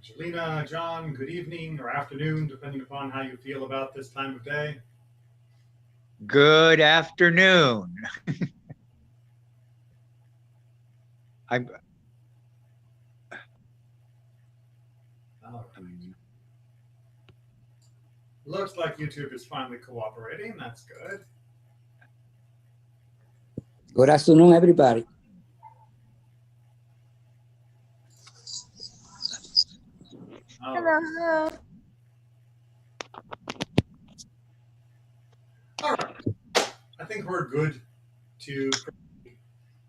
Angelina, John, good evening or afternoon, depending upon how you feel about this time of day. Good afternoon. I'm All right. Looks like YouTube is finally cooperating. That's good. Good afternoon, everybody. Hello. All right. I think we're good to.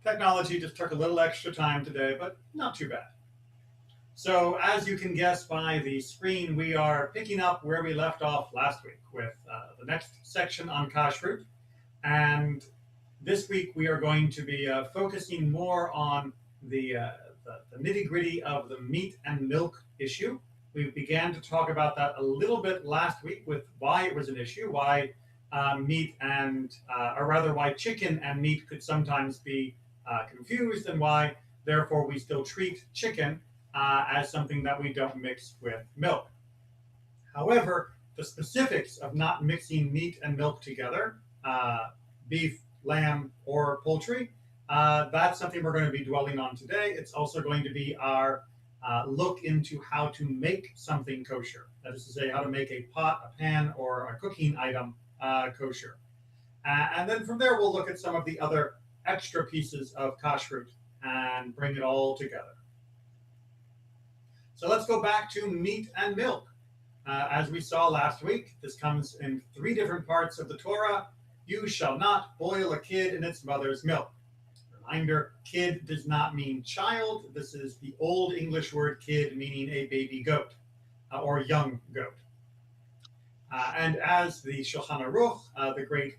Technology just took a little extra time today, but not too bad. So, as you can guess by the screen, we are picking up where we left off last week with the next section on Kashrut. And this week we are going to be focusing more on the nitty gritty of the meat and milk issue. We began to talk about that a little bit last week with why it was an issue, why meat and, or rather, why chicken and meat could sometimes be confused, and why, therefore, we still treat chicken as something that we don't mix with milk. However, the specifics of not mixing meat and milk together, beef, lamb, or poultry, that's something we're going to be dwelling on today. It's also going to be our look into how to make something kosher. That is to say, how to make a pot, a pan, or a cooking item kosher. And then from there, we'll look at some of the other extra pieces of kashrut and bring it all together. So let's go back to meat and milk. As we saw last week, this comes in 3 different parts of the Torah. You shall not boil a kid in its mother's milk. Reminder, kid does not mean child. This is the old English word kid, meaning a baby goat or young goat. And as the Shulchan Aruch, the great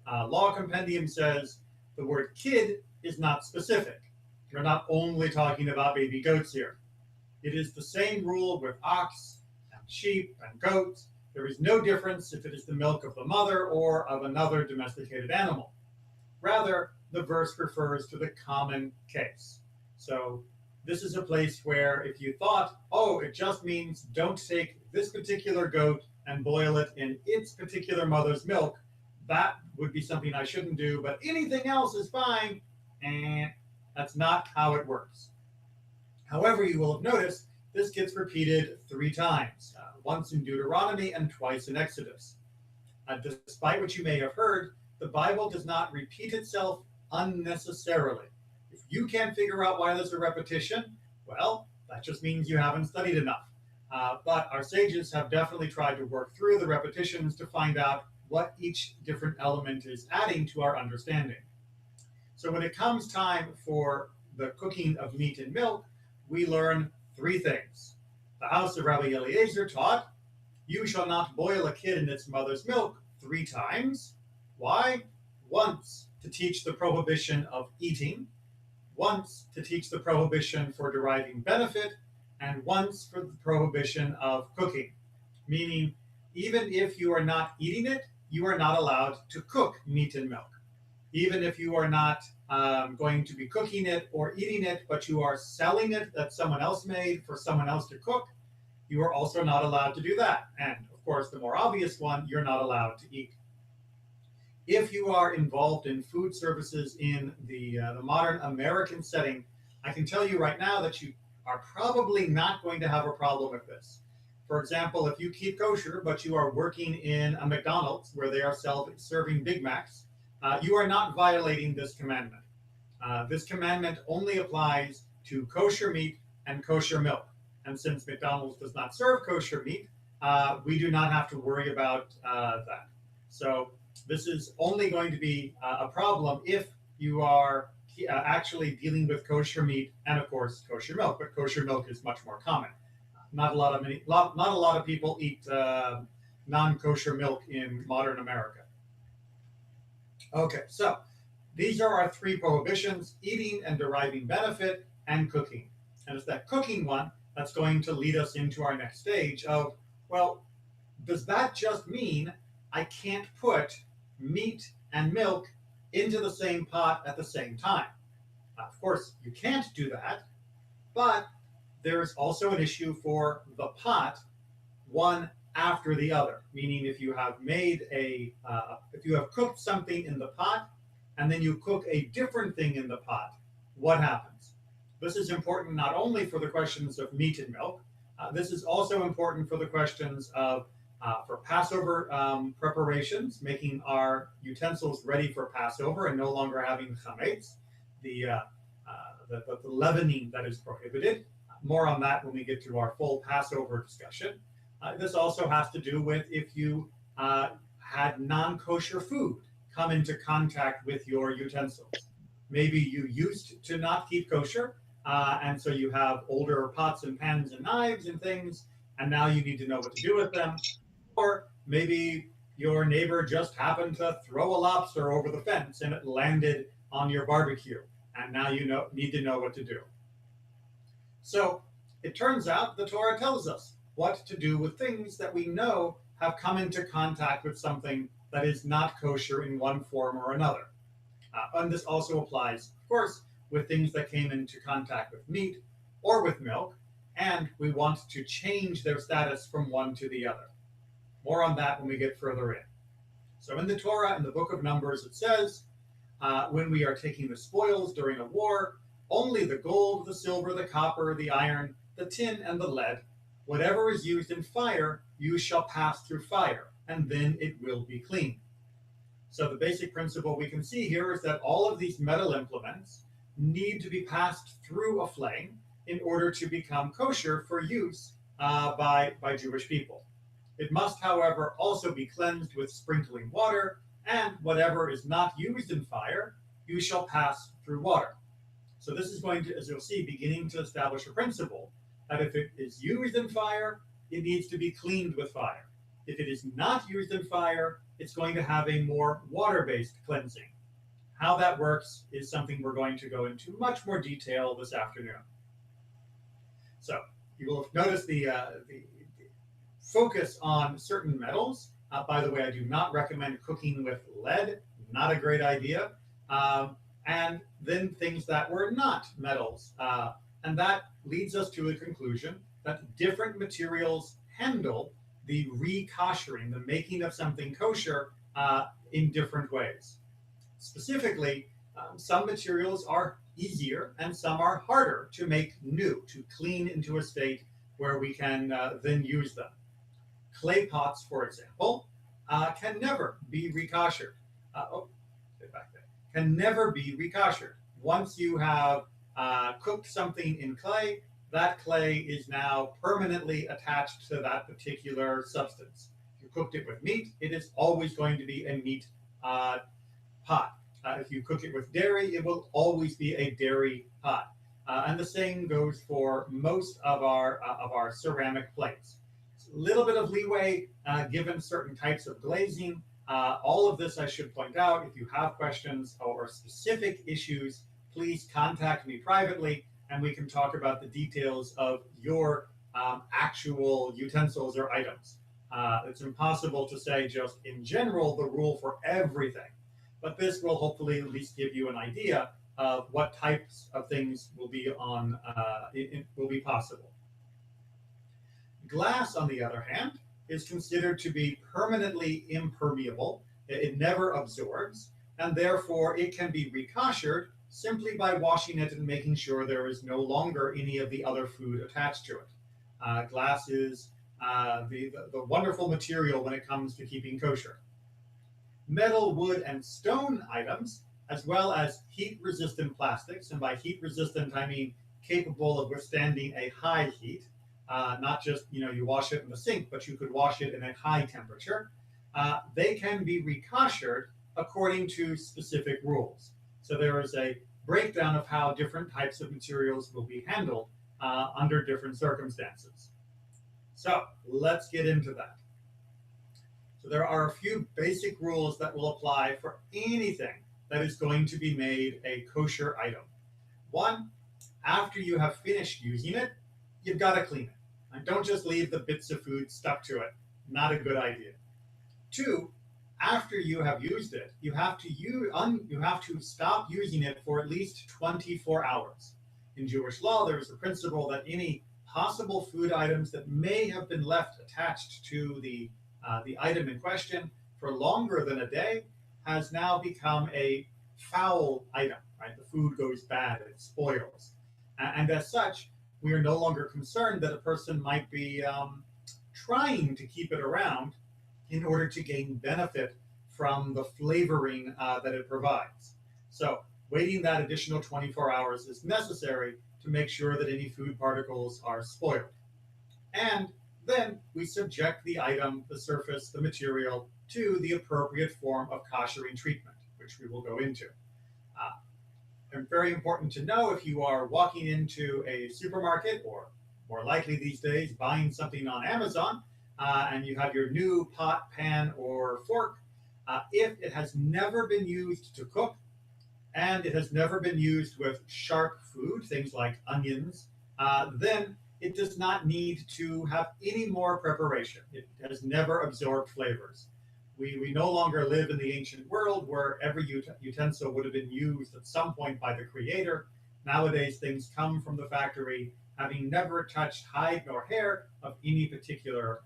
law compendium, says, the word kid is not specific. We're not only talking about baby goats here. It is the same rule with ox and sheep and goats. There is no difference if it is the milk of the mother or of another domesticated animal. Rather, the verse refers to the common case. So this is a place where if you thought, oh, it just means don't take this particular goat and boil it in its particular mother's milk, that would be something I shouldn't do, but anything else is fine, and that's not how it works. However, you will have noticed this gets repeated 3 times, once in Deuteronomy and twice in Exodus. Despite what you may have heard, the Bible does not repeat itself unnecessarily. If you can't figure out why there's a repetition, well, that just means you haven't studied enough. But our sages have definitely tried to work through the repetitions to find out what each different element is adding to our understanding. So when it comes time for the cooking of meat and milk, we learn 3 things. The house of Rabbi Eliezer taught, you shall not boil a kid in its mother's milk 3 times. Why? Once to teach the prohibition of eating, once to teach the prohibition for deriving benefit, and once for the prohibition of cooking. Meaning, even if you are not eating it, you are not allowed to cook meat and milk. Even if you are not going to be cooking it or eating it, but you are selling it that someone else made for someone else to cook, you are also not allowed to do that. And of course, the more obvious one, you're not allowed to eat. If you are involved in food services in the modern American setting, I can tell you right now that you are probably not going to have a problem with this. For example, if you keep kosher, but you are working in a McDonald's where they are serving Big Macs, you are not violating this commandment. This commandment only applies to kosher meat and kosher milk. And since McDonald's does not serve kosher meat, we do not have to worry about that. So this is only going to be a problem if you are actually dealing with kosher meat and, of course, kosher milk. But kosher milk is much more common. Not a lot of people eat non-kosher milk in modern America. Okay, so these are our 3 prohibitions: eating and deriving benefit, and cooking. And it's that cooking one that's going to lead us into our next stage of, well, does that just mean I can't put meat and milk into the same pot at the same time? Of course, you can't do that, but there is also an issue for the pot, one after the other. Meaning, if you have if you have cooked something in the pot, and then you cook a different thing in the pot, what happens? This is important not only for the questions of meat and milk. This is also important for the questions of for Passover preparations, making our utensils ready for Passover and no longer having chametz, the leavening that is prohibited. More on that when we get to our full Passover discussion. This also has to do with if you had non-kosher food come into contact with your utensils. Maybe you used to not keep kosher, and so you have older pots and pans and knives and things, and now you need to know what to do with them. Or maybe your neighbor just happened to throw a lobster over the fence and it landed on your barbecue, and now you need to know what to do. So it turns out the Torah tells us what to do with things that we know have come into contact with something that is not kosher in one form or another. And this also applies, of course, with things that came into contact with meat or with milk, and we want to change their status from one to the other. More on that when we get further in. So in the Torah, in the book of Numbers, it says, when we are taking the spoils during a war, only the gold, the silver, the copper, the iron, the tin, and the lead, whatever is used in fire, you shall pass through fire, and then it will be clean. So the basic principle we can see here is that all of these metal implements need to be passed through a flame in order to become kosher for use by Jewish people. It must, however, also be cleansed with sprinkling water, and whatever is not used in fire, you shall pass through water. So this is going to, as you'll see, beginning to establish a principle that if it is used in fire, it needs to be cleaned with fire. If it is not used in fire, it's going to have a more water-based cleansing. How that works is something we're going to go into much more detail this afternoon. So you will have noticed the focus on certain metals. By the way, I do not recommend cooking with lead, not a great idea. And then things that were not metals. And that leads us to a conclusion that different materials handle the re-koshering, the making of something kosher, in different ways. Specifically, some materials are easier and some are harder to make new, to clean into a state where we can then use them. Clay pots, for example, can never be re-koshered. Can never be re-koshered. Once you have cooked something in clay, that clay is now permanently attached to that particular substance. If you cooked it with meat, it is always going to be a meat pot. If you cook it with dairy, it will always be a dairy pot. And the same goes for most of our ceramic plates. A little bit of leeway given certain types of glazing. All of this, I should point out, if you have questions or specific issues, please contact me privately, and we can talk about the details of your actual utensils or items. It's impossible to say just in general the rule for everything, but this will hopefully at least give you an idea of what types of things will be will be possible. Glass, on the other hand, is considered to be permanently impermeable. It never absorbs, and therefore it can be re-koshered simply by washing it and making sure there is no longer any of the other food attached to it. Glass is the wonderful material when it comes to keeping kosher. Metal, wood, and stone items, as well as heat-resistant plastics, and by heat-resistant I mean capable of withstanding a high heat, not just you wash it in the sink, but you could wash it in a high temperature. They can be re-koshered according to specific rules. So there is a breakdown of how different types of materials will be handled under different circumstances. So let's get into that. So there are a few basic rules that will apply for anything that is going to be made a kosher item. One, after you have finished using it, you've got to clean it. And don't just leave the bits of food stuck to it. Not a good idea. Two, after you have used it, you have to stop using it for at least 24 hours. In Jewish law, there is a principle that any possible food items that may have been left attached to the item in question for longer than a day has now become a foul item, right? The food goes bad, it spoils. And as such, we are no longer concerned that a person might be trying to keep it around in order to gain benefit from the flavoring that it provides. So waiting that additional 24 hours is necessary to make sure that any food particles are spoiled. And then we subject the item, the surface, the material, to the appropriate form of koshering treatment, which we will go into. And very important to know, if you are walking into a supermarket, or more likely these days buying something on Amazon, and you have your new pot, pan, or fork, if it has never been used to cook, and it has never been used with sharp food, things like onions, then it does not need to have any more preparation. It has never absorbed flavors. We no longer live in the ancient world where every utensil would have been used at some point by the creator. Nowadays, things come from the factory, having never touched hide nor hair of any particular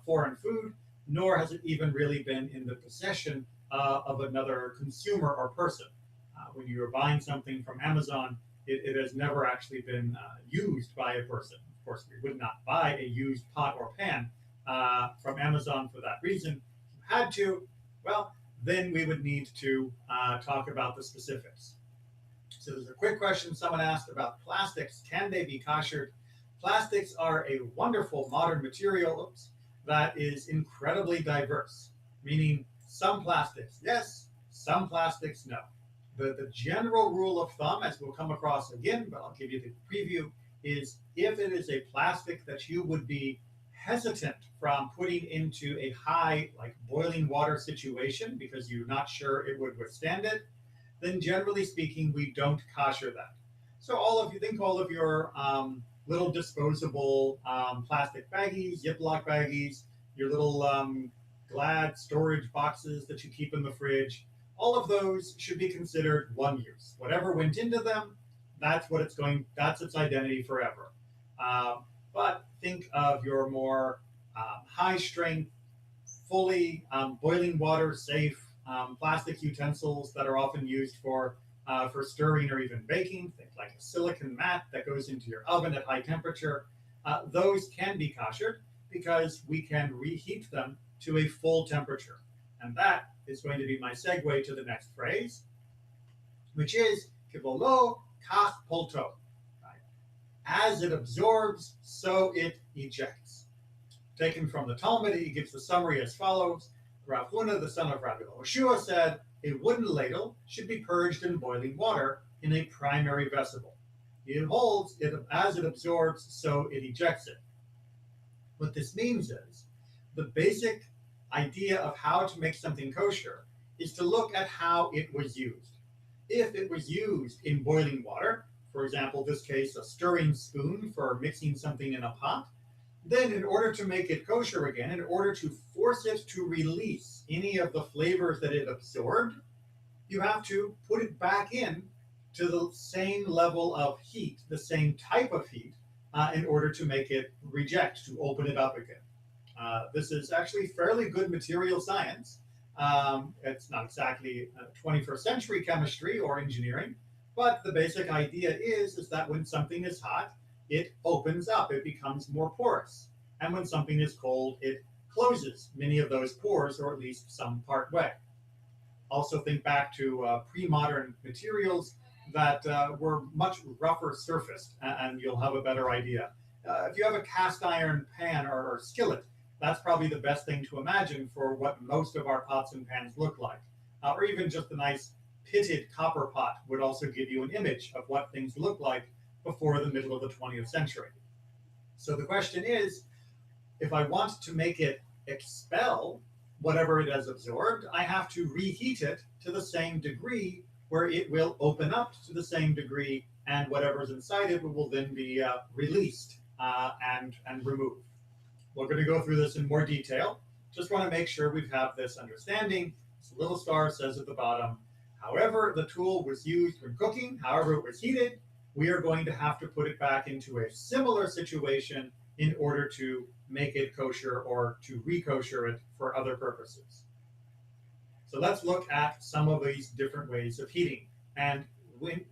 foreign food, nor has it even really been in the possession of another consumer or person. When you are buying something from Amazon, it has never actually been used by a person. Of course, we would not buy a used pot or pan from Amazon for that reason. If you had to, well, then we would need to talk about the specifics. So there's a quick question someone asked about plastics. Can they be koshered? Plastics are a wonderful modern material that is incredibly diverse, meaning some plastics, yes, some plastics, no. The general rule of thumb, as we'll come across again, but I'll give you the preview, is if it is a plastic that you would be hesitant from putting into a high, like boiling water situation because you're not sure it would withstand it, then generally speaking, we don't kosher that. So think all of your little disposable plastic baggies, Ziploc baggies, your little Glad storage boxes that you keep in the fridge, all of those should be considered one use. Whatever went into them, that's its identity forever. But think of your more high strength, fully boiling water safe plastic utensils that are often used for stirring or even baking. Think like a silicon mat that goes into your oven at high temperature. Those can be koshered because we can reheat them to a full temperature. And that is going to be my segue to the next phrase, which is kivolo kach polto. As it absorbs, so it ejects. Taken from the Talmud, he gives the summary as follows. Rav Huna, the son of Rabbi Yehoshua, said, a wooden ladle should be purged in boiling water in a primary vessel. It holds it as it absorbs, so it ejects it. What this means is the basic idea of how to make something kosher is to look at how it was used. If it was used in boiling water, for example, this case, a stirring spoon for mixing something in a pot, then in order to make it kosher again, in order to force it to release any of the flavors that it absorbed, you have to put it back in to the same level of heat, the same type of heat, in order to make it reject, to open it up again. This is actually fairly good material science. It's not exactly 21st century chemistry or engineering, but the basic idea is that when something is hot, it opens up, it becomes more porous. And when something is cold, it closes many of those pores, or at least some part way. Also think back to pre-modern materials that were much rougher surfaced, and you'll have a better idea. If you have a cast iron pan or skillet, that's probably the best thing to imagine for what most of our pots and pans look like. Or even just a nice pitted copper pot would also give you an image of what things look like before the middle of the 20th century. So the question is, if I want to make it expel whatever it has absorbed, I have to reheat it to the same degree where it will open up to the same degree, and whatever's inside it will then be released and removed. We're going to go through this in more detail. Just want to make sure we have this understanding. This little star says at the bottom, however the tool was used when cooking, however it was heated, we are going to have to put it back into a similar situation in order to make it kosher or to re-kosher it for other purposes. So let's look at some of these different ways of heating and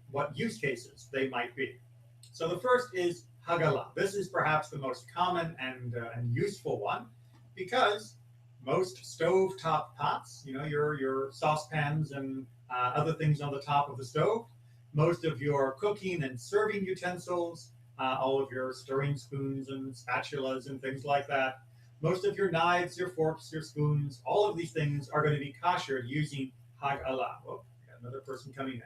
what use cases they might be. So the first is hagalah. This is perhaps the most common and useful one, because most stovetop pots, your saucepans and other things on the top of the stove, most of your cooking and serving utensils, all of your stirring spoons and spatulas and things like that, most of your knives, your forks, your spoons, all of these things are going to be koshered using hagalah. Oh, got another person coming in.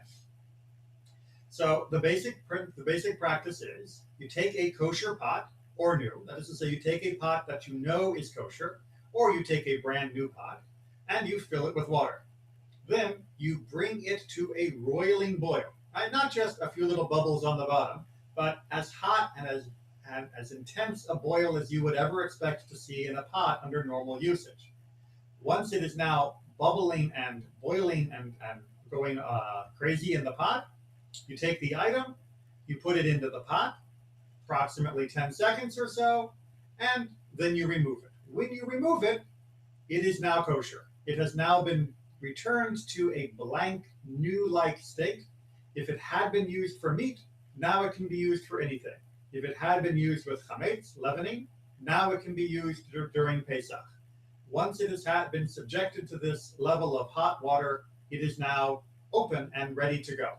So the basic practice is you take a kosher pot, or new, that is to say, you take a pot that you know is kosher, or you take a brand new pot, and you fill it with water. Then you bring it to a roiling boil, right? Not just a few little bubbles on the bottom, but as hot and as intense a boil as you would ever expect to see in a pot under normal usage. Once it is now bubbling and boiling and going crazy in the pot, you take the item, you put it into the pot, approximately 10 seconds or so, and then you remove it. When you remove it, it is now kosher. It has now been returned to a blank, new-like state. If it had been used for meat, now it can be used for anything. If it had been used with chametz, leavening, now it can be used during Pesach. Once it has been subjected to this level of hot water, it is now open and ready to go.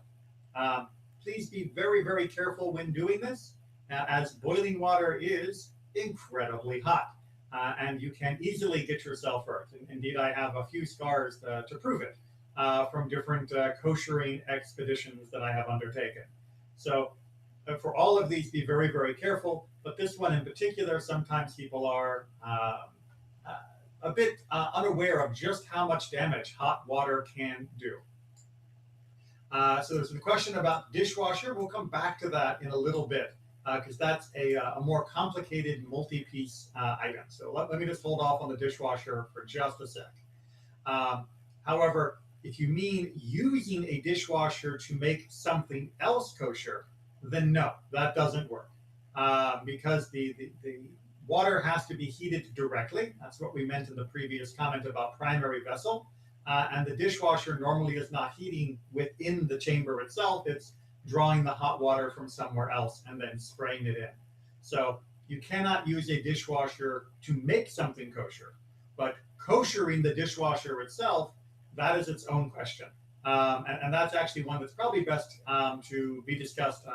Please be very, very careful when doing this, as boiling water is incredibly hot, and you can easily get yourself hurt. Indeed, I have a few scars to prove it from different koshering expeditions that I have undertaken. So for all of these, be very, very careful. But this one in particular, sometimes people are a bit unaware of just how much damage hot water can do. So there's a question about dishwasher. We'll come back to that in a little bit, because that's a more complicated multi-piece item. So let me just hold off on the dishwasher for just a sec. However, if you mean using a dishwasher to make something else kosher, then no, that doesn't work, because the water has to be heated directly. That's what we meant in the previous comment about primary vessel. And the dishwasher normally is not heating within the chamber itself. It's drawing the hot water from somewhere else and then spraying it in. So you cannot use a dishwasher to make something kosher. But koshering the dishwasher itself, that is its own question. And that's actually one that's probably best to be discussed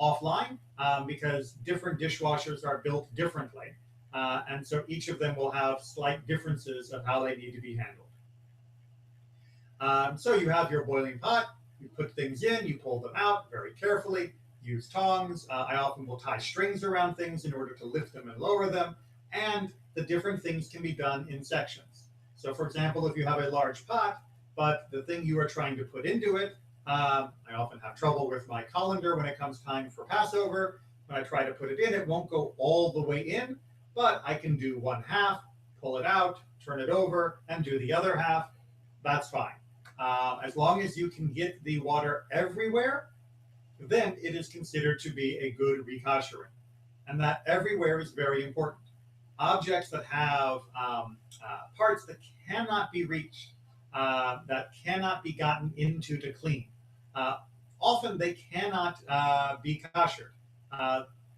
offline, because different dishwashers are built differently. And so each of them will have slight differences of how they need to be handled. So you have your boiling pot, you put things in, you pull them out very carefully, use tongs. I often will tie strings around things in order to lift them and lower them, and the different things can be done in sections. So for example, if you have a large pot, but the thing you are trying to put into it, I often have trouble with my colander when it comes time for Passover. When I try to put it in, it won't go all the way in, but I can do one half, pull it out, turn it over, and do the other half. That's fine. As long as you can get the water everywhere, then it is considered to be a good rekoshering. And that everywhere is very important. Objects that have parts that cannot be reached, that cannot be gotten into to clean, often they cannot be koshered.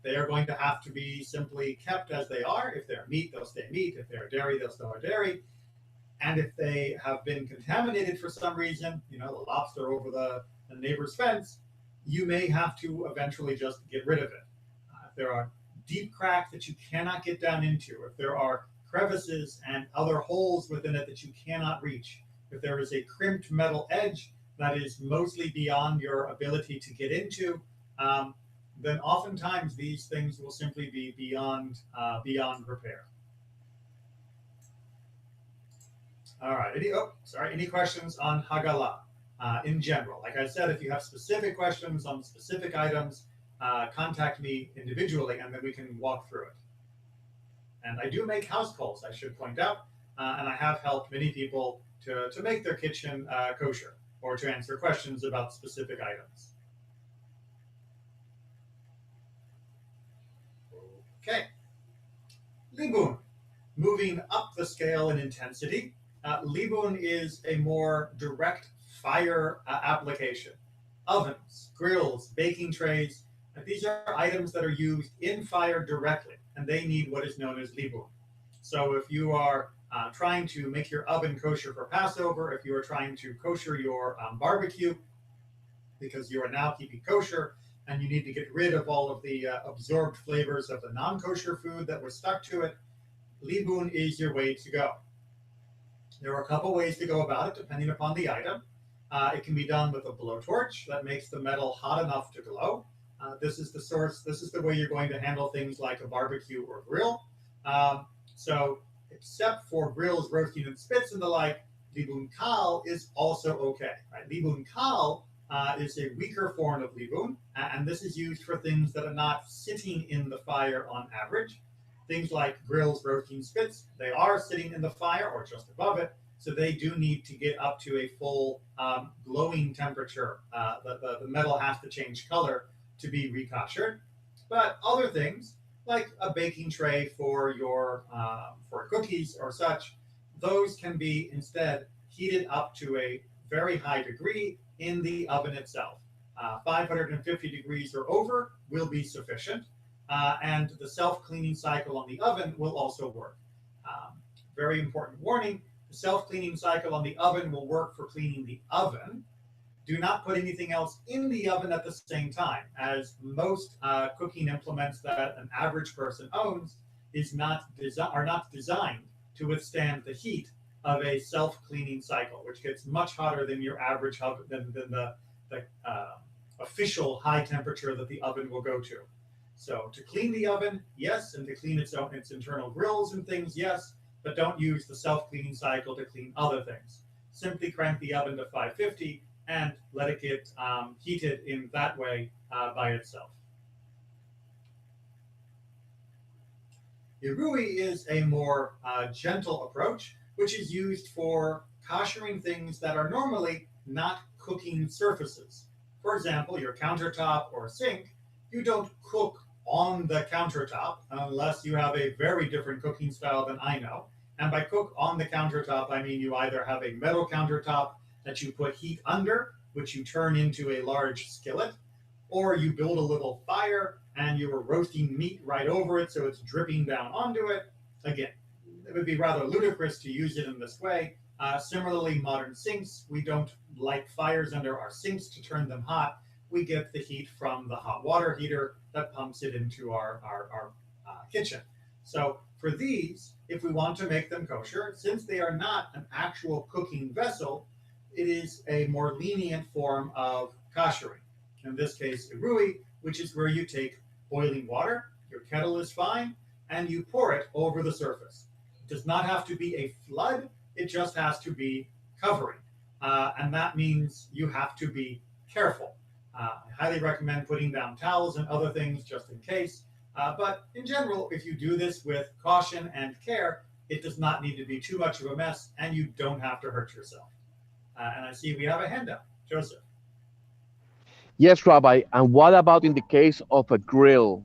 They are going to have to be simply kept as they are. If they're meat, they'll stay meat. If they're dairy, they'll stay dairy. And if they have been contaminated for some reason, the lobster over the neighbor's fence, you may have to eventually just get rid of it. If there are deep cracks that you cannot get down into, if there are crevices and other holes within it that you cannot reach, if there is a crimped metal edge that is mostly beyond your ability to get into, then oftentimes these things will simply be beyond repair. All right. Any questions on Hagalah in general? Like I said, if you have specific questions on specific items, contact me individually, and then we can walk through it. And I do make house calls, I should point out, and I have helped many people to make their kitchen kosher, or to answer questions about specific items. Okay. Libun, moving up the scale in intensity. Libun is a more direct fire application. Ovens, grills, baking trays, these are items that are used in fire directly, and they need what is known as libun. So if you are trying to make your oven kosher for Passover, if you are trying to kosher your barbecue, because you are now keeping kosher, and you need to get rid of all of the absorbed flavors of the non-kosher food that was stuck to it, libun is your way to go. There are a couple ways to go about it, depending upon the item. It can be done with a blowtorch that makes the metal hot enough to glow. This is the way you're going to handle things like a barbecue or grill. So, except for grills, roasting, and spits and the like, libun kal is also okay. Right? Libun kal is a weaker form of libun, and this is used for things that are not sitting in the fire on average. Things like grills, roasting, spits, they are sitting in the fire or just above it, so they do need to get up to a full glowing temperature. The metal has to change color to be rekoshered. But other things, like a baking tray for your for cookies or such, those can be instead heated up to a very high degree in the oven itself. 550 degrees or over will be sufficient. And the self-cleaning cycle on the oven will also work. Very important warning, the self-cleaning cycle on the oven will work for cleaning the oven. Do not put anything else in the oven at the same time, as most cooking implements that an average person owns are not designed to withstand the heat of a self-cleaning cycle, which gets much hotter than your average oven, than the official high temperature that the oven will go to. So to clean the oven, yes, and to clean its internal grills and things, yes, but don't use the self-cleaning cycle to clean other things. Simply crank the oven to 550 and let it get heated in that way by itself. Irui is a more gentle approach, which is used for koshering things that are normally not cooking surfaces. For example, your countertop or sink, you don't cook on the countertop unless you have a very different cooking style than I know. And by cook on the countertop, I mean you either have a metal countertop that you put heat under, which you turn into a large skillet, or you build a little fire and you are roasting meat right over it so it's dripping down onto it. Again, it would be rather ludicrous to use it in this way. Similarly, modern sinks, we don't light fires under our sinks to turn them hot. We get the heat from the hot water heater that pumps it into our kitchen. So for these, if we want to make them kosher, since they are not an actual cooking vessel, it is a more lenient form of koshering. In this case, irui, which is where you take boiling water, your kettle is fine, and you pour it over the surface. It does not have to be a flood, it just has to be covering. And that means you have to be careful. I highly recommend putting down towels and other things just in case. But in general, if you do this with caution and care, it does not need to be too much of a mess, and you don't have to hurt yourself. And I see we have a handout. Joseph. Yes, Rabbi. And what about in the case of a grill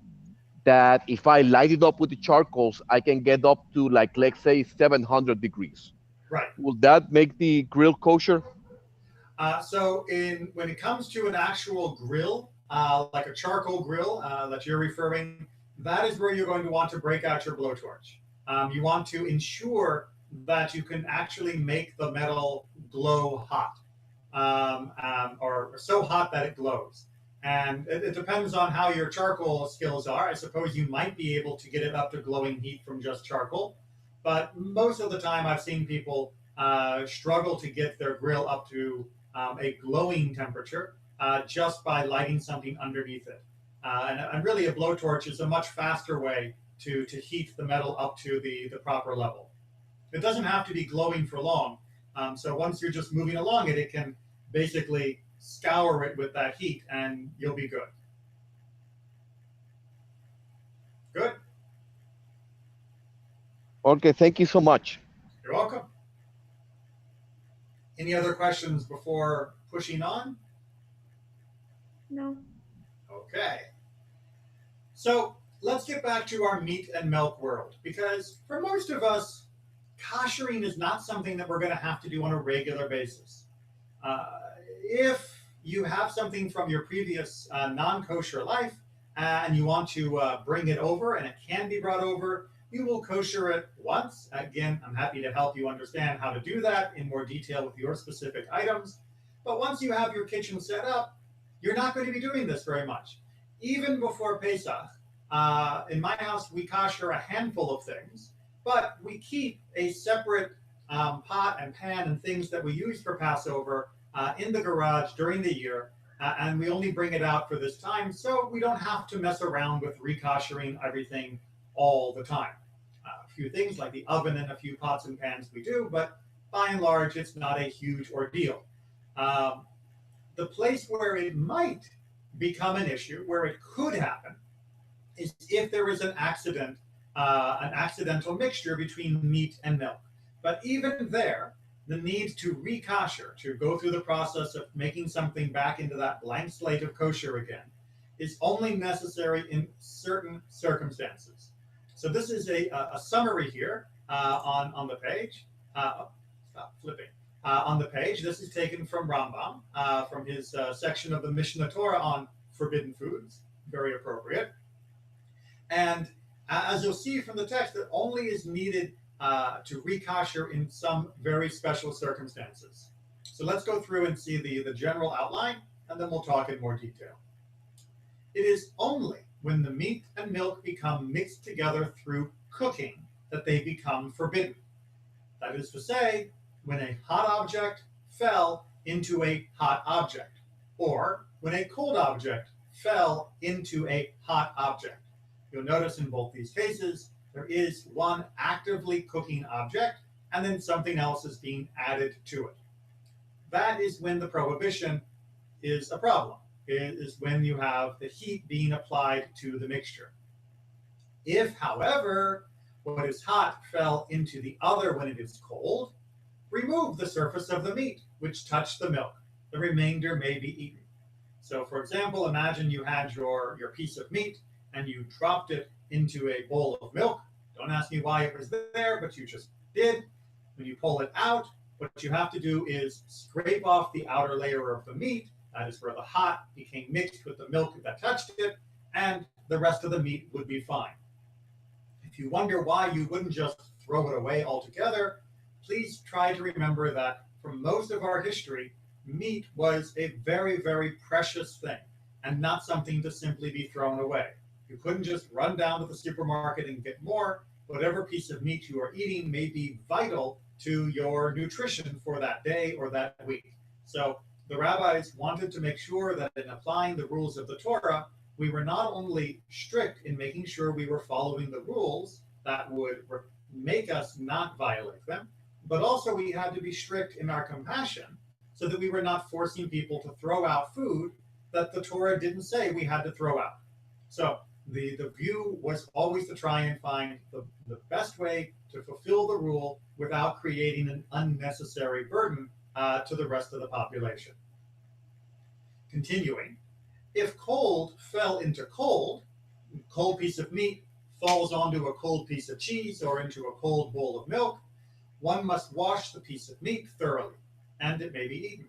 that if I light it up with the charcoals, I can get up to, like, let's say 700 degrees? Right. Will that make the grill kosher? When it comes to an actual grill, like a charcoal grill that you're referring, that is where you're going to want to break out your blowtorch. You want to ensure that you can actually make the metal glow hot, or so hot that it glows. And it depends on how your charcoal skills are. I suppose you might be able to get it up to glowing heat from just charcoal, but most of the time I've seen people struggle to get their grill up to a glowing temperature just by lighting something underneath it. And really a blowtorch is a much faster way to heat the metal up to the proper level. It doesn't have to be glowing for long. So once you're just moving along it, it can basically scour it with that heat and you'll be good. Good. Okay, thank you so much. You're welcome. Any other questions before pushing on? No. Okay. So let's get back to our meat and milk world, because for most of us, koshering is not something that we're going to have to do on a regular basis. If you have something from your previous non-kosher life and you want to bring it over, and it can be brought over, we will kosher it once. Again, I'm happy to help you understand how to do that in more detail with your specific items. But once you have your kitchen set up, you're not going to be doing this very much. Even before Pesach, in my house, we kosher a handful of things, but we keep a separate pot and pan and things that we use for Passover in the garage during the year, and we only bring it out for this time, so we don't have to mess around with rekoshering everything all the time. A few things like the oven and a few pots and pans we do, but by and large, it's not a huge ordeal. The place where it might become an issue, where it could happen, is if there is an accidental mixture between meat and milk. But even there, the need to rekosher, to go through the process of making something back into that blank slate of kosher again, is only necessary in certain circumstances. So this is a summary here on the page. Stop flipping. On the page, this is taken from Rambam, from his section of the Mishnah Torah on forbidden foods, very appropriate. And as you'll see from the text, it only is needed to rekosher in some very special circumstances. So let's go through and see the general outline, and then we'll talk in more detail. It is only when the meat and milk become mixed together through cooking that they become forbidden. That is to say, when a hot object fell into a hot object, or when a cold object fell into a hot object. You'll notice in both these cases, there is one actively cooking object, and then something else is being added to it. That is when the prohibition is a problem. It is when you have the heat being applied to the mixture. If, however, what is hot fell into the other when it is cold, remove the surface of the meat, which touched the milk. The remainder may be eaten. So, for example, imagine you had your piece of meat and you dropped it into a bowl of milk. Don't ask me why it was there, but you just did. When you pull it out, what you have to do is scrape off the outer layer of the meat. That is where the hot became mixed with the milk that touched it, and the rest of the meat would be fine. If you wonder why you wouldn't just throw it away altogether, please try to remember that for most of our history, meat was a very, very precious thing and not something to simply be thrown away. You couldn't just run down to the supermarket and get more. Whatever piece of meat you are eating may be vital to your nutrition for that day or that week. So the rabbis wanted to make sure that in applying the rules of the Torah, we were not only strict in making sure we were following the rules that would make us not violate them, but also we had to be strict in our compassion so that we were not forcing people to throw out food that the Torah didn't say we had to throw out. So the view was always to try and find the best way to fulfill the rule without creating an unnecessary burden to the rest of the population. Continuing, if cold fell into cold piece of meat falls onto a cold piece of cheese or into a cold bowl of milk, one must wash the piece of meat thoroughly, and it may be eaten.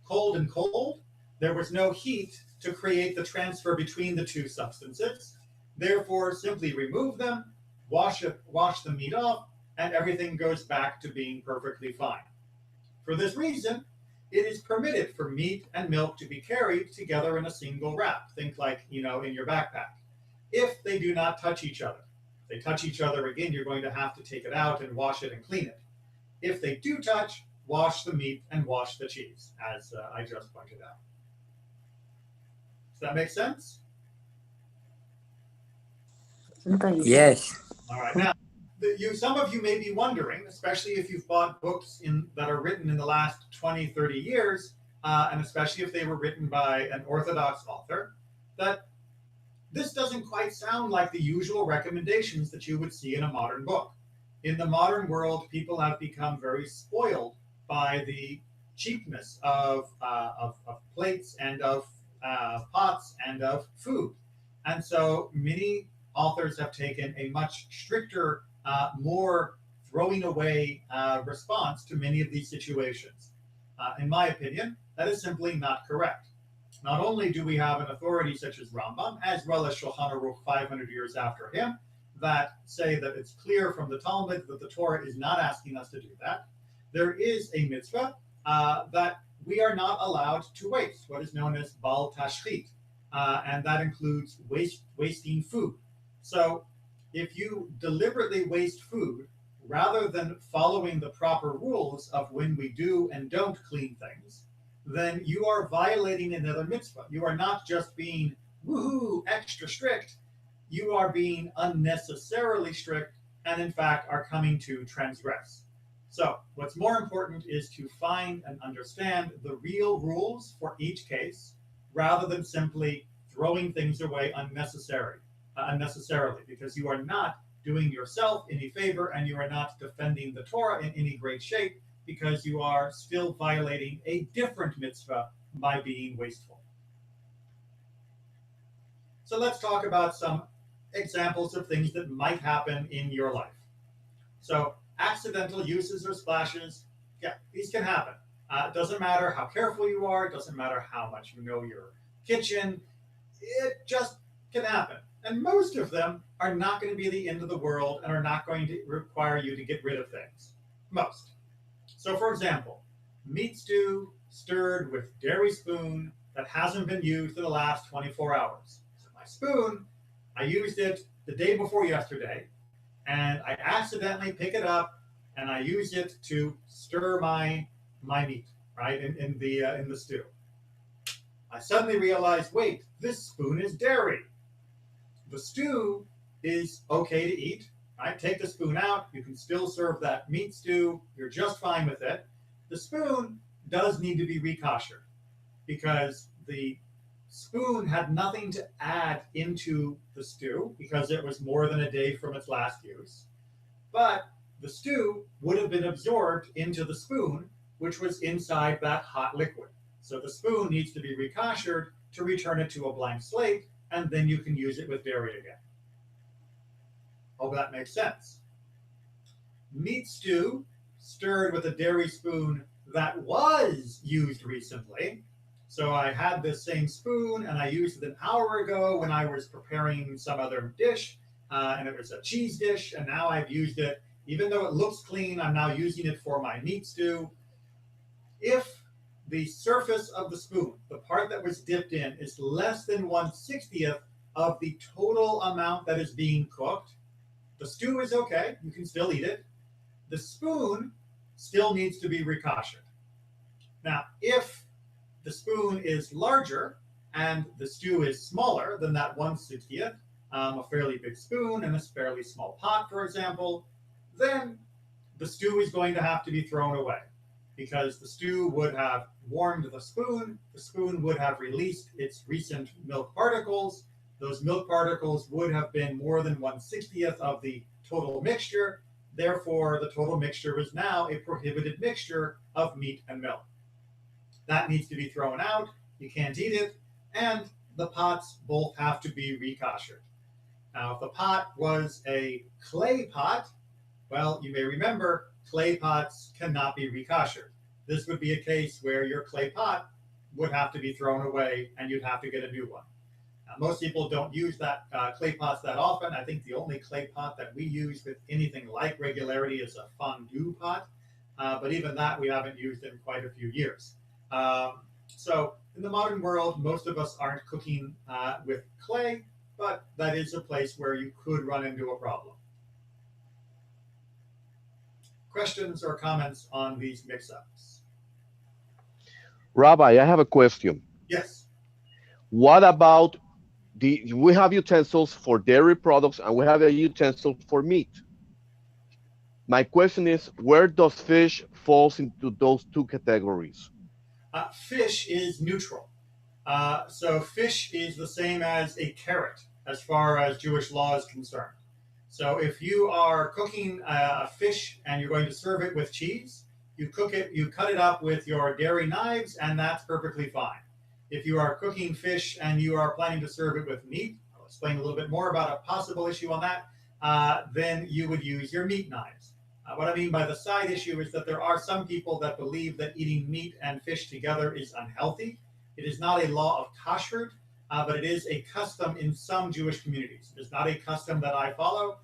Cold and cold, there was no heat to create the transfer between the two substances. Therefore, simply remove them, wash the meat off, and everything goes back to being perfectly fine. For this reason, it is permitted for meat and milk to be carried together in a single wrap. Think like, in your backpack. If they do not touch each other. If they touch each other, again, you're going to have to take it out and wash it and clean it. If they do touch, wash the meat and wash the cheese, as I just pointed out. Does that make sense? Yes. All right. Now, some of you may be wondering, especially if you've bought books that are written in the last 20, 30 years, and especially if they were written by an Orthodox author, that this doesn't quite sound like the usual recommendations that you would see in a modern book. In the modern world, people have become very spoiled by the cheapness of plates and of pots and of food. And so many authors have taken a much stricter, more throwing away response to many of these situations. In my opinion, that is simply not correct. Not only do we have an authority such as Rambam, as well as Shulchan Aruch 500 years after him, that say that it's clear from the Talmud that the Torah is not asking us to do that. There is a mitzvah that we are not allowed to waste, what is known as bal tashchit, and that includes wasting food. So if you deliberately waste food, rather than following the proper rules of when we do and don't clean things, then you are violating another mitzvah. You are not just being woohoo, extra strict, you are being unnecessarily strict and in fact are coming to transgress. So what's more important is to find and understand the real rules for each case rather than simply throwing things away unnecessarily, because you are not doing yourself any favor and you are not defending the Torah in any great shape, because you are still violating a different mitzvah by being wasteful. So let's talk about some examples of things that might happen in your life. So accidental uses or splashes, yeah, these can happen. It doesn't matter how careful you are, it doesn't matter how much you know your kitchen, it just can happen. And most of them are not going to be the end of the world and are not going to require you to get rid of things. Most. So for example, meat stew stirred with dairy spoon that hasn't been used in the last 24 hours. So my spoon, I used it the day before yesterday, and I accidentally pick it up and I use it to stir my meat, right, in the stew. I suddenly realized, wait, this spoon is dairy. The stew is okay to eat, right? Take the spoon out, you can still serve that meat stew, you're just fine with it. The spoon does need to be rekoshered because the spoon had nothing to add into the stew because it was more than a day from its last use. But the stew would have been absorbed into the spoon, which was inside that hot liquid. So the spoon needs to be rekoshered to return it to a blank slate, and then you can use it with dairy again. Hope that makes sense. Meat stew stirred with a dairy spoon that was used recently. So I had this same spoon and I used it an hour ago when I was preparing some other dish, and it was a cheese dish, and now I've used it. Even though it looks clean, I'm now using it for my meat stew. If the surface of the spoon, the part that was dipped in, is less than 1/60th of the total amount that is being cooked, the stew is okay, you can still eat it. The spoon still needs to be rekoshered. Now, if the spoon is larger and the stew is smaller than that 1/60th, a fairly big spoon and a fairly small pot, for example, then the stew is going to have to be thrown away because the stew would have warmed the spoon would have released its recent milk particles, those milk particles would have been more than 1/60th of the total mixture, therefore the total mixture was now a prohibited mixture of meat and milk. That needs to be thrown out, you can't eat it, and the pots both have to be rekoshered. Now, if the pot was a clay pot, well, you may remember clay pots cannot be rekoshered. This would be a case where your clay pot would have to be thrown away and you'd have to get a new one. Now, most people don't use that clay pots that often. I think the only clay pot that we use with anything like regularity is a fondue pot, but even that we haven't used in quite a few years. So in the modern world, most of us aren't cooking with clay, but that is a place where you could run into a problem. Questions or comments on these mix-ups? Rabbi, I have a question. Yes. What about we have utensils for dairy products and we have a utensil for meat. My question is, where does fish falls into those two categories? Fish is neutral. So fish is the same as a carrot as far as Jewish law is concerned. So if you are cooking a fish and you're going to serve it with cheese, you cut it up with your dairy knives, and that's perfectly fine. If you are cooking fish and you are planning to serve it with meat, explain a little bit more about a possible issue on that, then you would use your meat knives. What I mean by the side issue is that there are some people that believe that eating meat and fish together is unhealthy. It is not a law of Kashrut, but it is a custom in some Jewish communities. It is not a custom that I follow,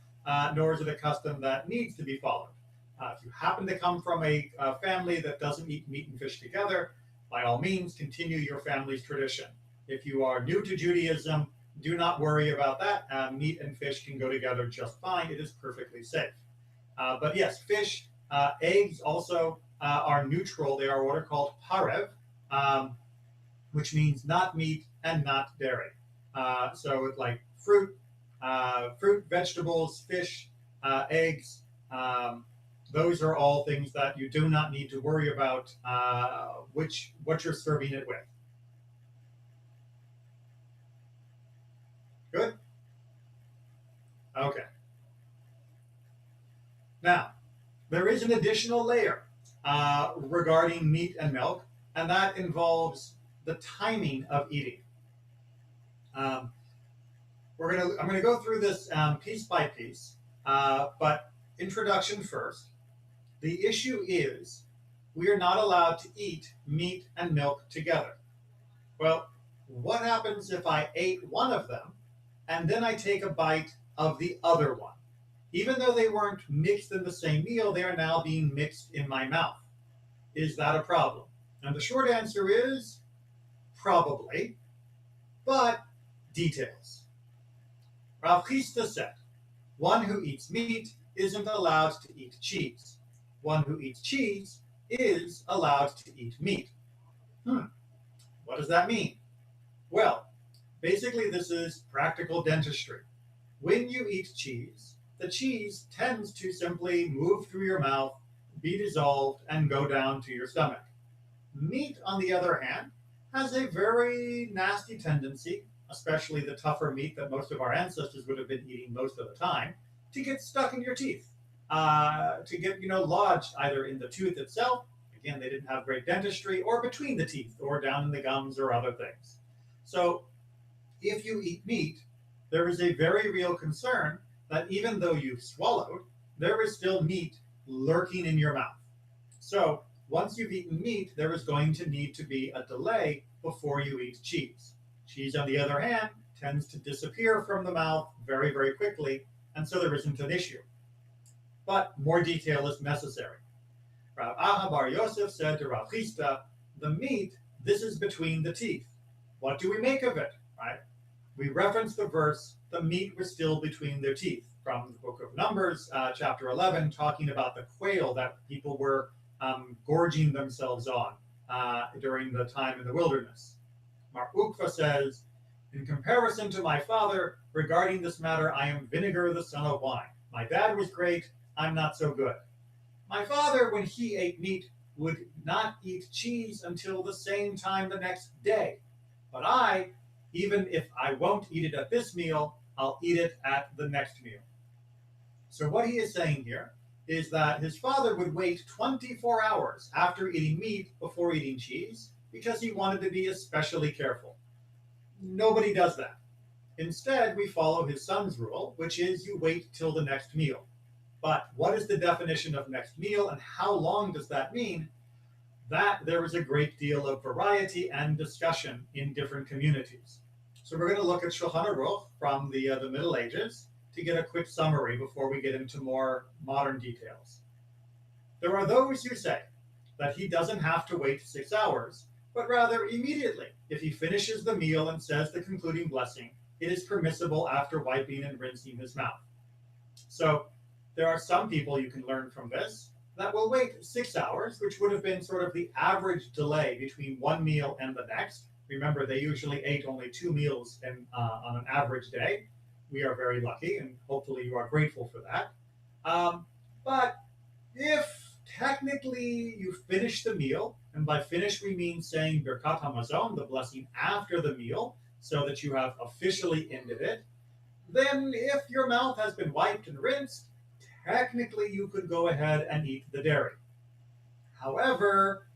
nor is it a custom that needs to be followed. If you happen to come from a family that doesn't eat meat and fish together, by all means, continue your family's tradition. If you are new to Judaism, do not worry about that. Meat and fish can go together just fine. It is perfectly safe. But yes, fish, eggs also are neutral. They are what are called parev, which means not meat and not dairy. So it's like fruit, vegetables, fish, eggs, those are all things that you do not need to worry about what you're serving it with. Good? Okay. Now, there is an additional layer regarding meat and milk, and that involves the timing of eating. I'm going to go through this piece by piece, but introduction first. The issue is we are not allowed to eat meat and milk together. Well, what happens if I ate one of them and then I take a bite of the other one? Even though they weren't mixed in the same meal, they are now being mixed in my mouth. Is that a problem? And the short answer is probably, but details. Rav Chisda said, one who eats meat isn't allowed to eat cheese. One who eats cheese is allowed to eat meat. What does that mean? Well, basically this is practical dentistry. When you eat cheese, the cheese tends to simply move through your mouth, be dissolved, and go down to your stomach. Meat, on the other hand, has a very nasty tendency, especially the tougher meat that most of our ancestors would have been eating most of the time, to get stuck in your teeth, to get lodged either in the tooth itself. Again, they didn't have great dentistry, or between the teeth, or down in the gums, or other things. So if you eat meat, there is a very real concern that even though you've swallowed, there is still meat lurking in your mouth. So once you've eaten meat, there is going to need to be a delay before you eat cheese. Cheese, on the other hand, tends to disappear from the mouth very, very quickly, and so there isn't an issue. But more detail is necessary. Rav Aha bar Yosef said to Rav Chisda, the meat, this is between the teeth. What do we make of it, right? We reference the verse, the meat was still between their teeth, from the book of Numbers, chapter 11, talking about the quail that people were gorging themselves on during the time in the wilderness. Mar Ukva says, in comparison to my father, regarding this matter, I am vinegar the son of wine. My dad was great, I'm not so good. My father, when he ate meat, would not eat cheese until the same time the next day. But I, even if I won't eat it at this meal, I'll eat it at the next meal. So what he is saying here is that his father would wait 24 hours after eating meat before eating cheese because he wanted to be especially careful. Nobody does that. Instead, we follow his son's rule, which is you wait till the next meal. But what is the definition of next meal and how long does that mean? That there is a great deal of variety and discussion in different communities. So we're going to look at Shulchan Aruch from the Middle Ages to get a quick summary before we get into more modern details. There are those who say that he doesn't have to wait 6 hours, but rather immediately. If he finishes the meal and says the concluding blessing, it is permissible after wiping and rinsing his mouth. So there are some people you can learn from this that will wait 6 hours, which would have been sort of the average delay between one meal and the next. Remember, they usually ate only 2 meals on an average day. We are very lucky, and hopefully you are grateful for that. But if technically you finish the meal, and by finish we mean saying Birkat HaMazon, the blessing after the meal, so that you have officially ended it, then if your mouth has been wiped and rinsed, technically you could go ahead and eat the dairy. However,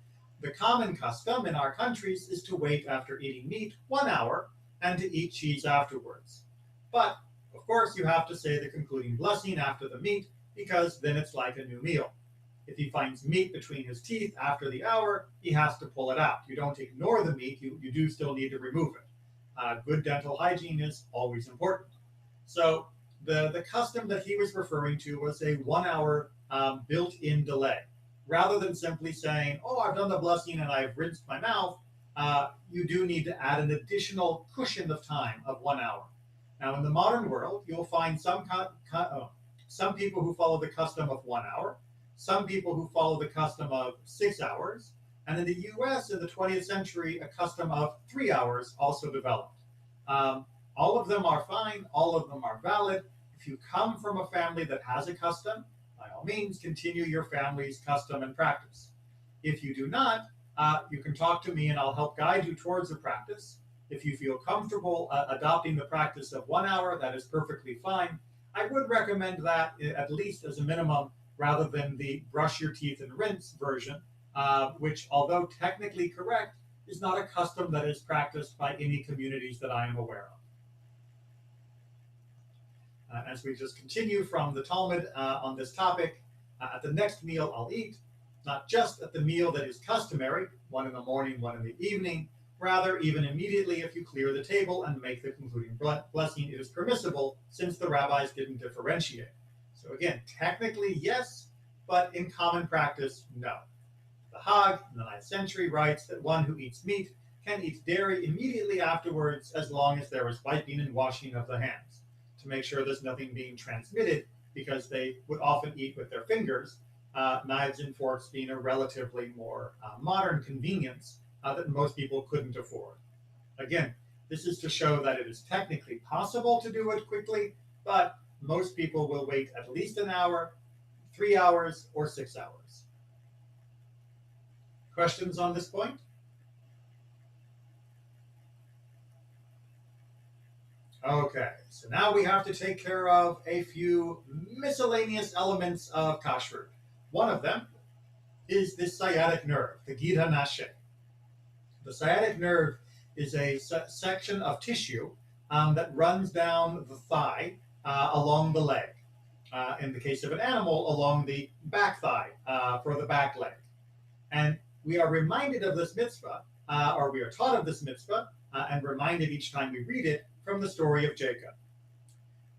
the common custom in our countries is to wait after eating meat 1 hour and to eat cheese afterwards. But, of course, you have to say the concluding blessing after the meat, because then it's like a new meal. If he finds meat between his teeth after the hour, he has to pull it out. You don't ignore the meat, you do still need to remove it. Good dental hygiene is always important. So the custom that he was referring to was a 1 hour built-in delay. Rather than simply saying, oh, I've done the blessing and I've rinsed my mouth, you do need to add an additional cushion of time of 1 hour. Now, in the modern world, you'll find some people who follow the custom of 1 hour, some people who follow the custom of 6 hours, and in the US in the 20th century, a custom of 3 hours also developed. All of them are fine, all of them are valid. If you come from a family that has a custom, by all means, continue your family's custom and practice. If you do not, you can talk to me and I'll help guide you towards the practice. If you feel comfortable adopting the practice of 1 hour, that is perfectly fine. I would recommend that at least as a minimum, rather than the brush your teeth and rinse version, which, although technically correct, is not a custom that is practiced by any communities that I am aware of. As we just continue from the Talmud on this topic, at the next meal I'll eat, not just at the meal that is customary, one in the morning, one in the evening, rather, even immediately if you clear the table and make the concluding blessing, it is permissible since the rabbis didn't differentiate. So again, technically yes, but in common practice, no. The Hag in the 9th century writes that one who eats meat can eat dairy immediately afterwards as long as there is wiping and washing of the hands to make sure there's nothing being transmitted, because they would often eat with their fingers, knives and forks being a relatively more modern convenience that most people couldn't afford. Again, this is to show that it is technically possible to do it quickly, but most people will wait at least an hour, 3 hours, or 6 hours. Questions on this point? Okay, so now we have to take care of a few miscellaneous elements of Kashrut. One of them is the sciatic nerve, the Gid HaNashe. The sciatic nerve is a section of tissue that runs down the thigh along the leg. In the case of an animal, along the back thigh for the back leg. And we are reminded of this mitzvah, or we are taught of this mitzvah, and reminded each time we read it from the story of Jacob.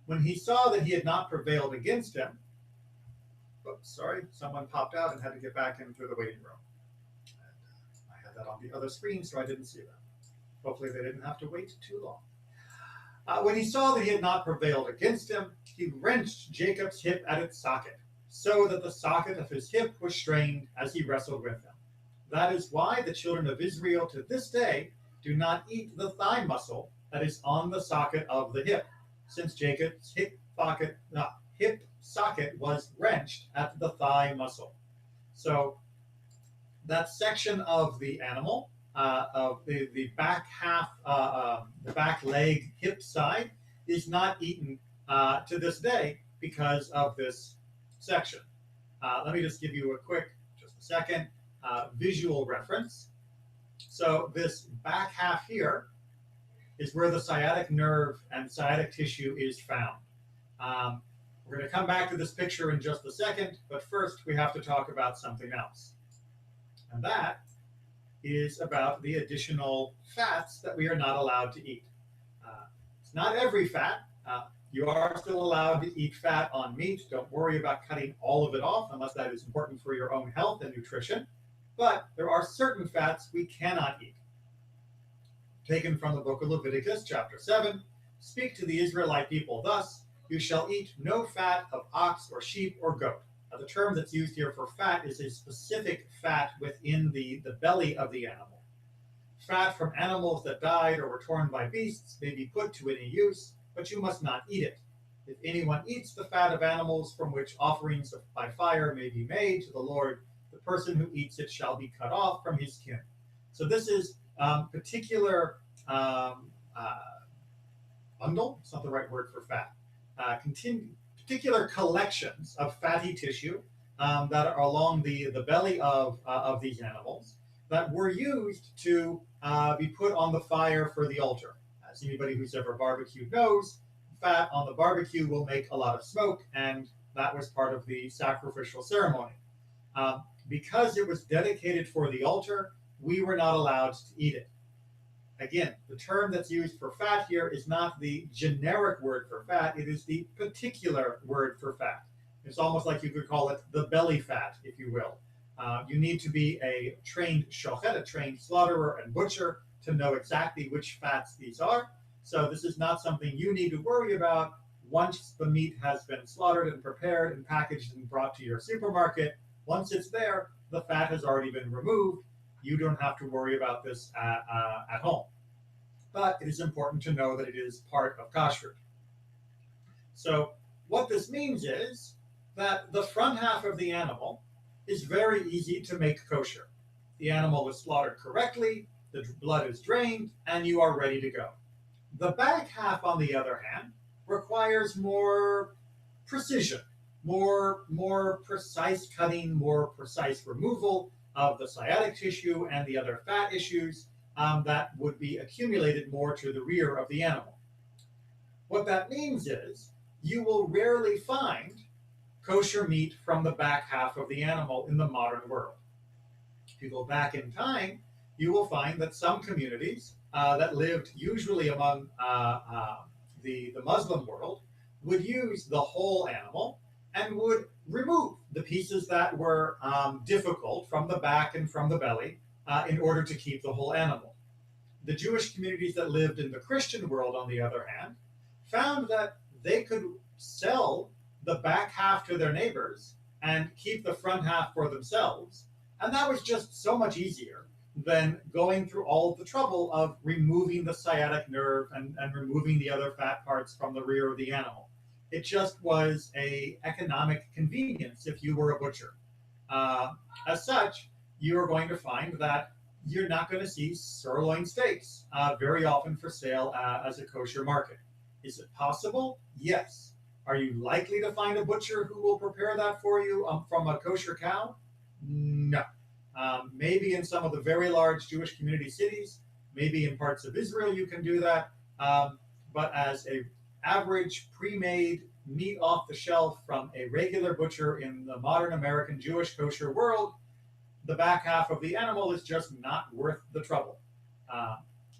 When he saw that he had not prevailed against him, oops, sorry, someone popped out and had to get back into the waiting room. And I had that on the other screen, so I didn't see that. Hopefully they didn't have to wait too long. When he saw that he had not prevailed against him, he wrenched Jacob's hip at its socket, so that the socket of his hip was strained as he wrestled with him. That is why the children of Israel to this day do not eat the thigh muscle that is on the socket of the hip, since Jacob's hip socket was wrenched at the thigh muscle. So that section of the animal, of the back half, the back leg, hip side, is not eaten to this day because of this section. Let me just give you a quick, just a second, visual reference. So this back half here is where the sciatic nerve and sciatic tissue is found. We're going to come back to this picture in just a second, but first we have to talk about something else. And that is about the additional fats that we are not allowed to eat. It's not every fat. You are still allowed to eat fat on meat. Don't worry about cutting all of it off unless that is important for your own health and nutrition. But there are certain fats we cannot eat. Taken from the book of Leviticus, chapter 7, speak to the Israelite people thus, you shall eat no fat of ox or sheep or goat. Now, the term that's used here for fat is a specific fat within the belly of the animal. Fat from animals that died or were torn by beasts may be put to any use, but you must not eat it. If anyone eats the fat of animals from which offerings by fire may be made to the Lord, the person who eats it shall be cut off from his kin. So this is particular bundle, it's not the right word for fat, particular collections of fatty tissue that are along the belly of these animals that were used to be put on the fire for the altar. As anybody who's ever barbecued knows, fat on the barbecue will make a lot of smoke, and that was part of the sacrificial ceremony. Because it was dedicated for the altar, we were not allowed to eat it. Again, the term that's used for fat here is not the generic word for fat, it is the particular word for fat. It's almost like you could call it the belly fat, if you will. You need to be a trained shochet, a trained slaughterer and butcher, to know exactly which fats these are. So this is not something you need to worry about once the meat has been slaughtered and prepared and packaged and brought to your supermarket. Once it's there, the fat has already been removed. You don't have to worry about this at home. But it is important to know that it is part of kashrut. So what this means is that the front half of the animal is very easy to make kosher. The animal is slaughtered correctly, the blood is drained, and you are ready to go. The back half, on the other hand, requires more precision, more precise cutting, more precise removal of the sciatic tissue and the other fat issues that would be accumulated more to the rear of the animal. What that means is you will rarely find kosher meat from the back half of the animal in the modern world. If you go back in time, you will find that some communities that lived usually among the Muslim world would use the whole animal and would remove the pieces that were difficult from the back and from the belly in order to keep the whole animal. The Jewish communities that lived in the Christian world, on the other hand, found that they could sell the back half to their neighbors and keep the front half for themselves. And that was just so much easier than going through all of the trouble of removing the sciatic nerve and removing the other fat parts from the rear of the animal. It just was an economic convenience if you were a butcher. As such, you are going to find that you're not going to see sirloin steaks very often for sale as a kosher market. Is it possible? Yes. Are you likely to find a butcher who will prepare that for you from a kosher cow? No. Maybe in some of the very large Jewish community cities, maybe in parts of Israel you can do that. But as an average pre-made meat off the shelf from a regular butcher in the modern American Jewish kosher world, the back half of the animal is just not worth the trouble.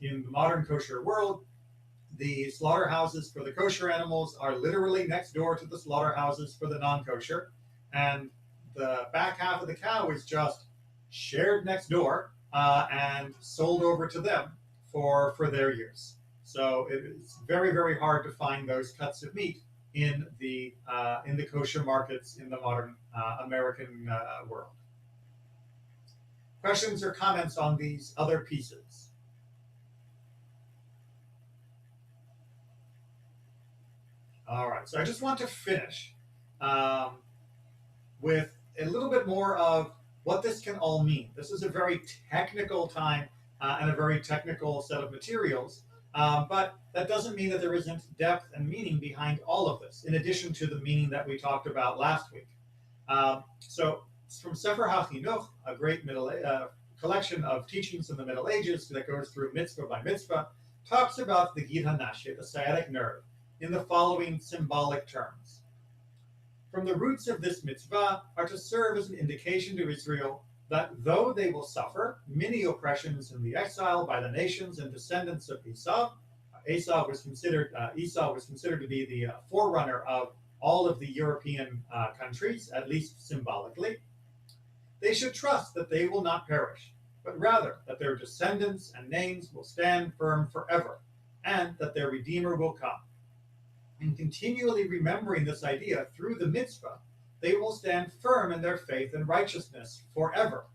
In the modern kosher world, the slaughterhouses for the kosher animals are literally next door to the slaughterhouses for the non-kosher, and the back half of the cow is just shared next door and sold over to them for their use. So it's very, very hard to find those cuts of meat in the kosher markets in the modern American world. Questions or comments on these other pieces? All right, so I just want to finish with a little bit more of what this can all mean. This is a very technical time and a very technical set of materials, but that doesn't mean that there isn't depth and meaning behind all of this, in addition to the meaning that we talked about last week. So from Sefer HaChinuch, a great collection of teachings in the Middle Ages that goes through mitzvah by mitzvah, talks about the Gid HaNashya, the sciatic nerve, in the following symbolic terms. From the roots of this mitzvah are to serve as an indication to Israel that though they will suffer many oppressions in the exile by the nations and descendants of Esau, Esau was considered to be the forerunner of all of the European countries, at least symbolically, they should trust that they will not perish, but rather that their descendants and names will stand firm forever, and that their Redeemer will come. In continually remembering this idea through the mitzvah, they will stand firm in their faith and righteousness forever.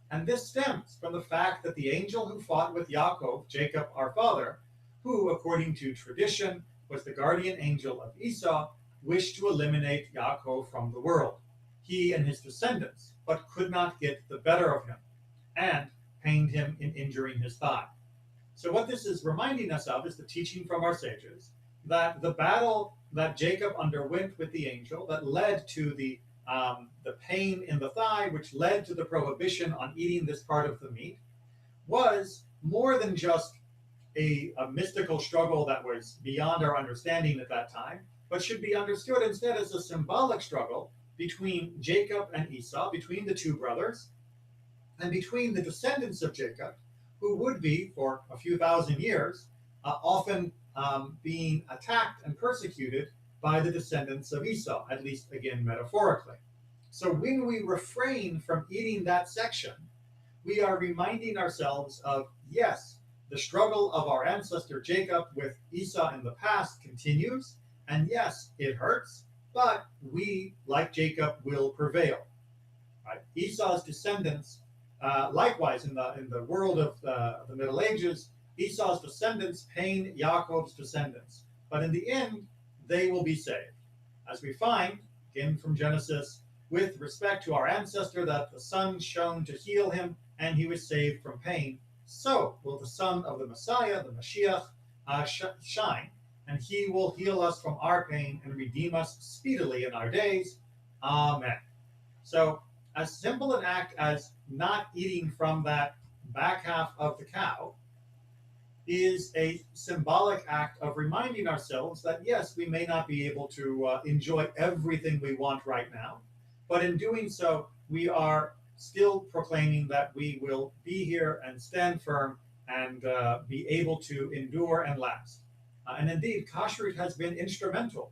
And this stems from the fact that the angel who fought with Yaakov, Jacob our father, who, according to tradition, was the guardian angel of Esau, wished to eliminate Yaakov from the world, he and his descendants, but could not get the better of him, and pained him in injuring his thigh. So what this is reminding us of is the teaching from our sages, that the battle that Jacob underwent with the angel that led to the pain in the thigh, which led to the prohibition on eating this part of the meat, was more than just a mystical struggle that was beyond our understanding at that time, but should be understood instead as a symbolic struggle between Jacob and Esau, between the two brothers, and between the descendants of Jacob, who would be, for a few thousand years, often being attacked and persecuted by the descendants of Esau, at least again metaphorically. So when we refrain from eating that section, we are reminding ourselves of, yes, the struggle of our ancestor Jacob with Esau in the past continues, and yes, it hurts, but we, like Jacob, will prevail. Right? Esau's descendants, likewise in the world of the Middle Ages, Esau's descendants pain Jacob's descendants, but in the end, they will be saved. As we find, again from Genesis, with respect to our ancestor, that the sun shone to heal him, and he was saved from pain, so will the son of the Messiah, the Mashiach, shine, and he will heal us from our pain and redeem us speedily in our days. Amen. So, as simple an act as not eating from that back half of the cow is a symbolic act of reminding ourselves that, yes, we may not be able to enjoy everything we want right now, but in doing so, we are still proclaiming that we will be here and stand firm and be able to endure and last. And indeed, Kashrut has been instrumental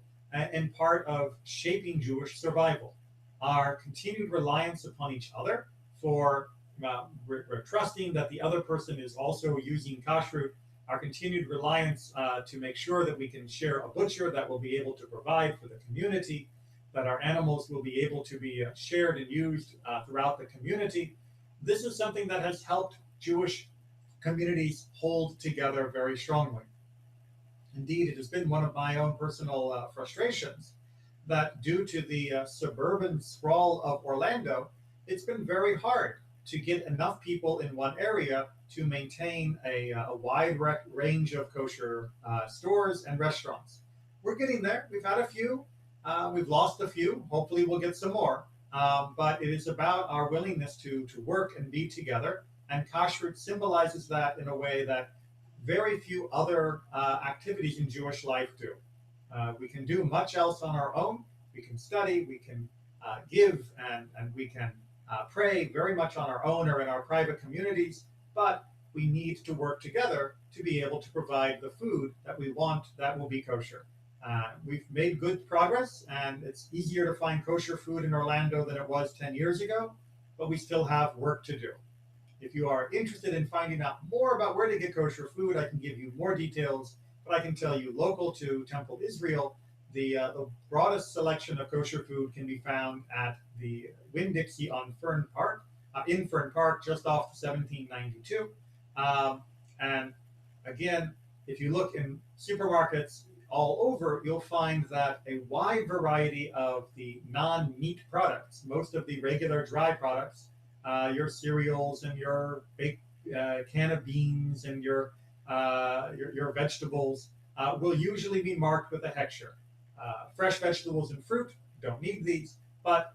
in part of shaping Jewish survival. Our continued reliance upon each other for we're trusting that the other person is also using kashrut, our continued reliance to make sure that we can share a butcher that will be able to provide for the community, that our animals will be able to be shared and used throughout the community. This is something that has helped Jewish communities hold together very strongly. Indeed, it has been one of my own personal frustrations that due to the suburban sprawl of Orlando, it's been very hard to get enough people in one area to maintain a wide range of kosher stores and restaurants. We're getting there. We've had a few. We've lost a few. Hopefully we'll get some more. But it is about our willingness to work and be together. And kashrut symbolizes that in a way that very few other activities in Jewish life do. We can do much else on our own. We can study, we can give, and we can pray very much on our own or in our private communities, but we need to work together to be able to provide the food that we want that will be kosher. We've made good progress, and it's easier to find kosher food in Orlando than it was 10 years ago, but we still have work to do. If you are interested in finding out more about where to get kosher food, I can give you more details, but I can tell you local to Temple Israel, the broadest selection of kosher food can be found at the Winn-Dixie on Fern Park, in Fern Park, just off 1792. And again, if you look in supermarkets all over, you'll find that a wide variety of the non-meat products, most of the regular dry products, your cereals and your baked can of beans and your vegetables will usually be marked with a hechsher. Fresh vegetables and fruit don't need these, but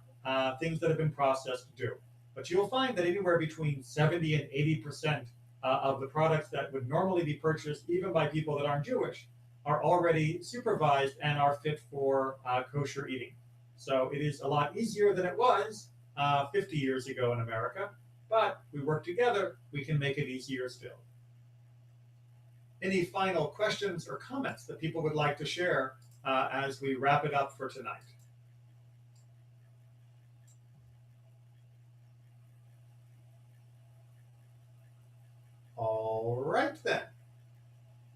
things that have been processed do. But you'll find that anywhere between 70 and 80% of the products that would normally be purchased, even by people that aren't Jewish, are already supervised and are fit for kosher eating. So it is a lot easier than it was 50 years ago in America, but we work together, we can make it easier still. Any final questions or comments that people would like to share as we wrap it up for tonight? All right then.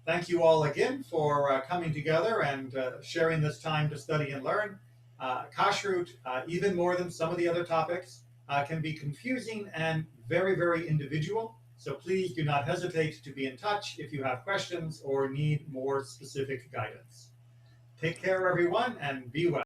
Thank you all again for coming together and sharing this time to study and learn. Kashrut, even more than some of the other topics, can be confusing and very, very individual. So please do not hesitate to be in touch if you have questions or need more specific guidance. Take care, everyone, and be well.